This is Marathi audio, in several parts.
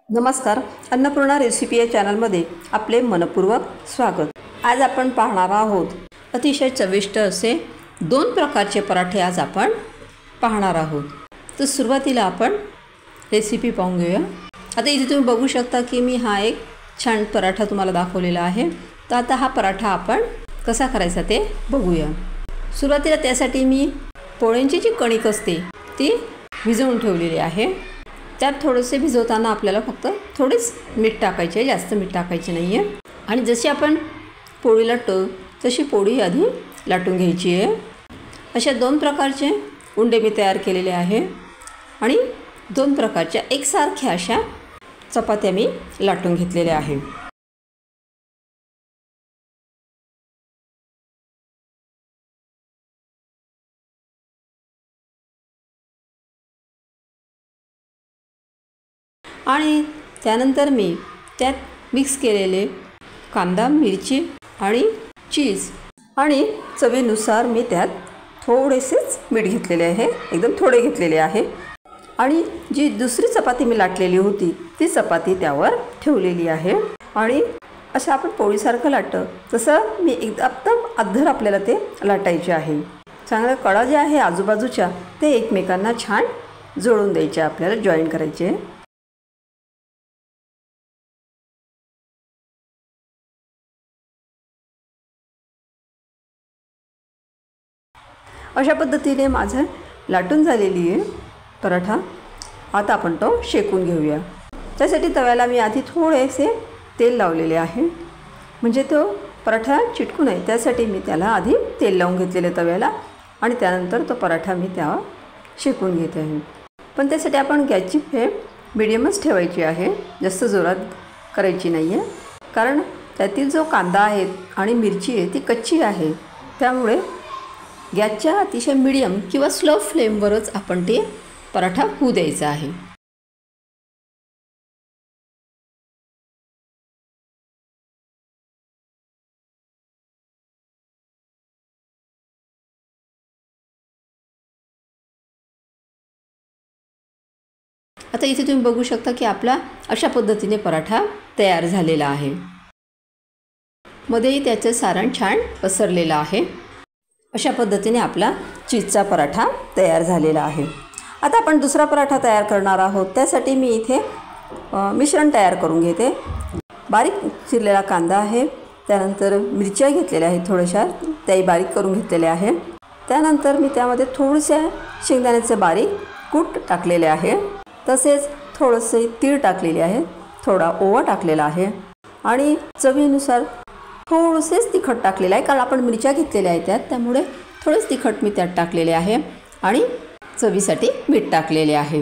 नमस्कार, अन्नपूर्णा रेसिपी या चॅनलमध्ये आपले मनपूर्वक स्वागत। आज आपण पाहणार आहोत अतिशय चविष्ट असे दोन प्रकारचे पराठे आज आपण पाहणार आहोत। तर सुरुवातीला आपण रेसिपी पाहून घेऊया। आता इथे तुम्ही बघू शकता की मी हा एक छान पराठा तुम्हाला दाखवलेला आहे। तर आता हा पराठा आपण कसा करायचा ते बघूया। सुरुवातीला त्यासाठी मी पोळ्यांची जी कणिक असते ती भिजवून ठेवलेली आहे। त्यात थोडेसे भिजवताना आपल्याला फक्त थोडेच मीठ टाकायचे, जास्त मीठ टाकायचे नाही आहे। आणि जशी आपण पोळी लाटतो तशी पोळी आधी लाटून घ्यायची आहे। अशा दोन प्रकारचे उंडे मी तयार केलेले आहे आणि दोन प्रकारच्या एकसारख्या अशा चपात्या मी लाटून घेतलेल्या आहे। आणि त्यानंतर मी त्यात मिक्स केलेले कांदा, मिरची आणि चीज आणि चवीनुसार मी त्यात थोडेसेच मीठ घेतलेले आहे, एकदम थोडे घेतलेले आहे। आणि जी दुसरी चपाती मी लाटलेली होती ती चपाती त्यावर ठेवलेली आहे। आणि असं आपण पोळीसारखं लाटतं तसं मी एकदम अद्धर आपल्याला ते लाटायचे आहे। चांगल्या कडा जे आहे आजूबाजूच्या ते एकमेकांना छान जोडून द्यायचे, आपल्याला जॉईन करायचे। अशा पद्धतीने माझं लाटून झालेली आहे पराठा। आता आपण तो शेकून घेऊया। त्यासाठी तव्याला मी आधी थोडेसे तेल लावलेले आहे, म्हणजे तो पराठा चिटकू नये त्यासाठी मी त्याला आधी तेल लावून घेतलेले तव्याला आणि त्यानंतर तो पराठा मी त्यावर शेकून घेत आहे। पण त्यासाठी आपण गॅसची फ्लेम मीडियमच ठेवायची आहे, जास्त जोरात करायची नाही आहे, कारण त्यातील जो कांदा आहे आणि मिरची आहे ती कच्ची आहे। त्यामुळे गॅसच्या अतिशय मीडियम किंवा स्लो फ्लेमवरच आपण ते पराठा होऊ द्यायचा आहे। आता इथे तुम्ही बघू शकता की आपला अशा पद्धतीने पराठा तयार झालेला आहे। मध्येही त्याचं सारण छान पसरलेलं आहे। अशा पद्धतीने आपला चीजचा पराठा तयार झालेला आहे। आता आपण दुसरा पराठा तयार करणार आहोत। त्यासाठी मी इथे मिश्रण तयार करून घेते। बारीक चिरलेला कांदा आहे, त्यानंतर मिरच्या घेतलेल्या आहेत थोड्याशा, त्याही बारीक करून घेतलेल्या आहे। त्यानंतर मी त्यामध्ये थोडेसे शेंगदाण्याचे बारीक कूट टाकलेले आहे, तसेच थोडेसे तीळ टाकलेले आहे, थोडा ओवा टाकलेला आहे आणि चवीनुसार थोडेसेच तिखट टाकलेलं आहे, कारण आपण मिरच्या घेतलेल्या आहेत त्यात, त्यामुळे थोडेच तिखट मी त्यात टाकलेले आहे आणि चवीसाठी मीठ टाकलेले आहे।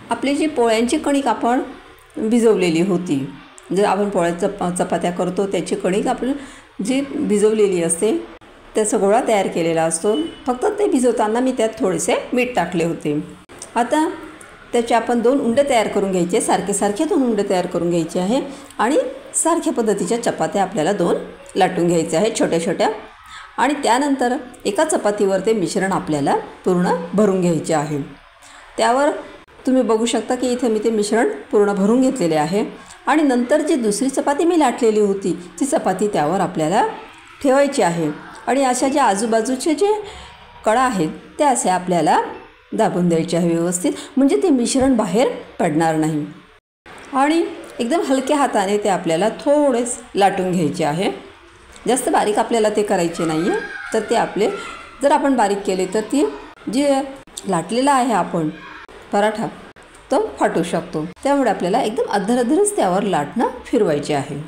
आपली जी पोळ्यांची कणिक आपण भिजवलेली होती, जर आपण पोळ्या चपात्या करतो त्याची कणिक आपण जी भिजवलेली असते त्याचा गोळा तयार केलेला असतो, फक्त ते भिजवताना मी त्यात थोडेसे मीठ टाकले होते। आता त्याचे आपण दोन उंडे तयार करून घ्यायचे, सारखे दोन उंडे तयार करून घ्यायचे आहे आणि सारख्या पद्धतीच्या चपात्या आपल्याला दोन लाटून घ्यायचे आहे छोट्या छोट्या। आणि त्यानंतर एका चपातीवर ते मिश्रण आपल्याला पूर्ण भरून घ्यायचे आहे। त्यावर तुम्ही बघू शकता की इथे मी ते मिश्रण पूर्ण भरून घेतलेले आहे। आणि नंतर जी दुसरी चपाती मी लाटलेली होती ती चपाती त्यावर आपल्याला ठेवायची आहे आणि अशा ज्या आजूबाजूचे जे कडा आहेत त्या असे आपल्याला दाबून द्यायचे आहे व्यवस्थित, म्हणजे ते मिश्रण बाहेर पडणार नाही। आणि एकदम हलक्या हाताने ते आपल्याला थोडेच लाटून घ्यायचे आहे, जास्त बारीक आपल्याला ते करायचे नाही आहे। तर ते आपले जर आपण बारीक केले तर ती जे लाटलेला आहे आपण पराठा तो फाटू शकतो, त्यामुळे आपल्याला एकदम अद्धरच त्यावर लाटणं फिरवायचे आहे।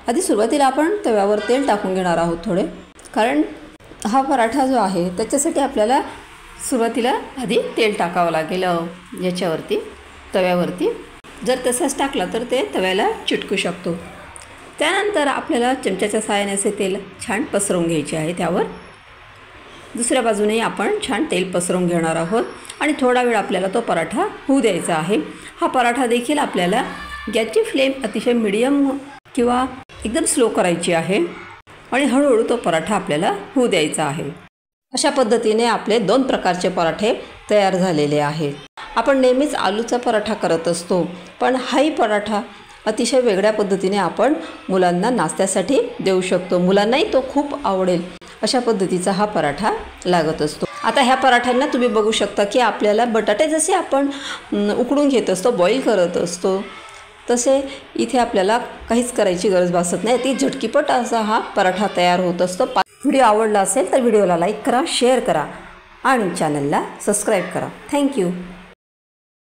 आधी सुरुवातीला आपण तव्यावर तेल टाकून घेणार आहोत थोडे, कारण हा पराठा जो आहे त्याच्यासाठी आपल्याला सुरुवातीला आधी तेल टाकावं लागेल याच्यावरती तव्यावरती। जर तसाच टाकला तर ते तव्याला चिटकू शकतो। त्यानंतर आपल्याला चमच्याच्या सहाय्याने असे तेल छान पसरवून घ्यायचे आहे त्यावर. दुसऱ्या बाजूनेही आपण छान तेल पसरवून घेणार आहोत आणि थोडा वेळ आपल्याला तो पराठा होऊ द्यायचा आहे. हा पराठा देखील आपल्याला गॅसची फ्लेम अतिशय मीडियम किंवा एकदम स्लो करायची आहे आणि हळूहळू तो पराठा आपल्याला होऊ द्यायचा आहे. अशा पद्धतीने आपले 2 प्रकारचे पराठे तयार झालेले आहेत. आपण नेहमीच आलूचा पराठा करत असतो, पण हाही पराठा अतिशय वेगळ्या पद्धतीने आपण मुलांना नाश्त्यासाठी देऊ शकतो. मुलांनाही तो खूप आवडेल अशा पद्धतीचा हा पराठा लागत असतो. आता ह्या पराठ्यांना तुम्ही बघू शकता की आपल्याला बटाटे जसे आपण उकडून घेत असतो, बॉईल करत असतो, तसे इथे आपल्याला काहीच करायची गरज भासत नाही. ती झटकीपट असा हा पराठा तयार होत असतो. व्हिडिओ आवडला असेल तर व्हिडिओला लाईक करा, शेअर करा आणि चॅनलला सबस्क्राईब करा. थँक्यू.